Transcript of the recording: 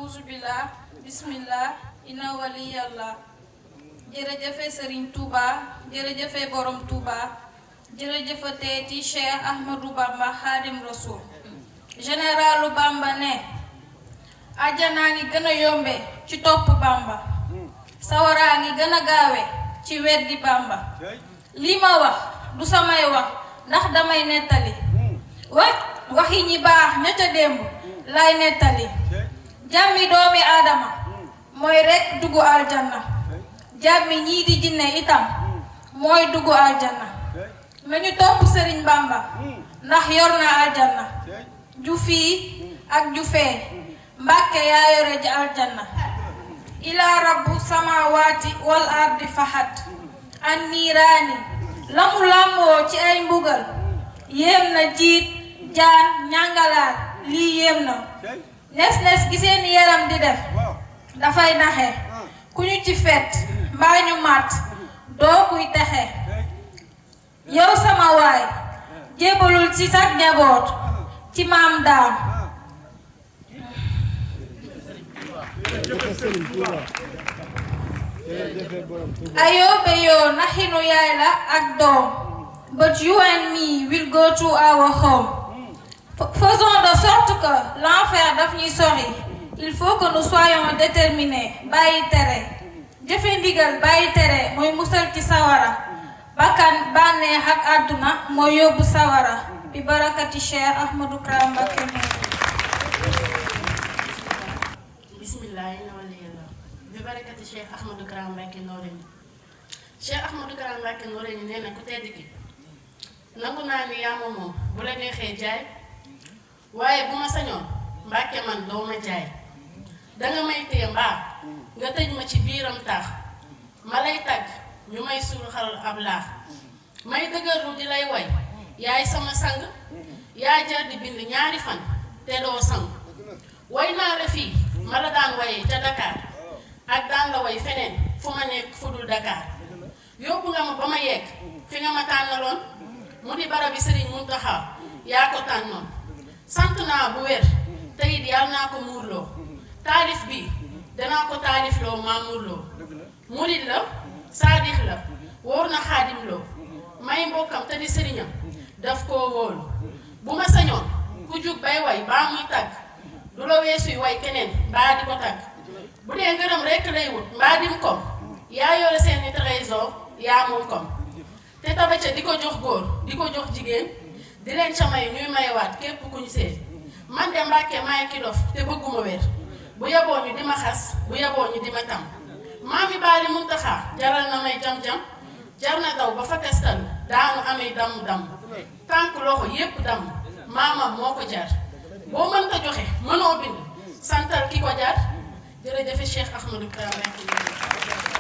auzubillah bismillah inna waliyallah. jërëjëfe Serigne Touba jërëjëfe borom Touba jërëjëfateeti Cheikh Ahmadou Bamba Khadim Rasoul. généralu Bamba ne àjjanaa ngi gën a yombe ci topp Bamba, sawaraa ngi gën a gaawe ci weddi Bamba. li ma wax du samay wax ndax damay nettali waxi ñi baax ña ca démb lay nettali. jàmmi doomi aadama mooy rekk duggu aljanna, jàmmi ñii di jinne itam mooy duggu aljanna. nañu topp Sëriñ Bamba ndax yor na aljanna, ju fii ak ju fee Mbàkke yaa yore ji aljanna. ilaa rabbu samaawaati wal ardi fahat an niiraani la mu làmboo ci ay mbugal yéem na jiit jaan ñàngalaar lii yéem na. nes gi seen yaram di def dafay naxe ku ñu ci fet mbaa ñu mat doo kuy texe. yow sama waay jébalul ci sag njaboot ci maam daam. ayoobe yoo naxinu yaay la ak doom, but you and me will go to our home. Faisons de sorte que l'enfer daf ñuy sori. Il faut que nous soyons déterminés. bàyyi tere jëfe ndigal bàyyi tere mooy musal ci sawara. bakkan bànneex ak àdduna mooy yóbbu sawara. bi barakati Cheikh Ahmadou Kara Mbacké. bismillah inna waliyallah. bi barakati Cheikh Ahmadou Kara Mbacké Noreyni. Cheikh Ahmadou Kara Mbacké Noreyni nee na ku tedd ki nangu naa ni yaa ma moom bu la neexee jaay, waaye bu ma sañoon Mbàkke man doo ma jaay. danga may téye mbaa nga tëj ma ci biiram taax ma lay tagg ñu may suruxal ab laax may dëgërlu di lay way yaay sama sang yaa jar di bind ñaari fan te doo sang. way naa la fii ma la daan wayee ca Dakar ak daan la way feneen fu ma nekk fu dul Dakar. yóbbu nga ma ba ma yegg fi nga ma tànnaloon mu di barabi Sëriñ Muntaxa yaa ko tànnoon. sant naa bu wér te it yàlla naa ko muurloo. taalif bi danaa ko taalifloo maa muurloo. murit la saadix la wóor na xaadim loo may mbokkam te di sëriñam daf koo wóolu. bu ma sañoon ku jug bay way baa muy tàgg du la weesuy way keneen mbaa di ko tàgg. bu dee ngërëm rekk lay wut mbaa dim kom yaa yore seeni trésor yaa moom kom. te taba ca di ko jox góor di ko jox jigéen di leen ca may ñuy mayewaat képp ku ñu seet. man de Mbàkke maay ki dof te bëgguma wér, bu yaboo ñu di ma xas bu yaboo ñu di ma tam. maami baali Muntaxa jaral na may jam-jam, jar na daw ba fa kastal daanu amee damm-damm. tànk loxo yépp damm maamam moo ko jar. boo mënta joxe mënoo bind santal ki ko jar. jërëjëf Cheikh Ahmadou Kara Mbacké.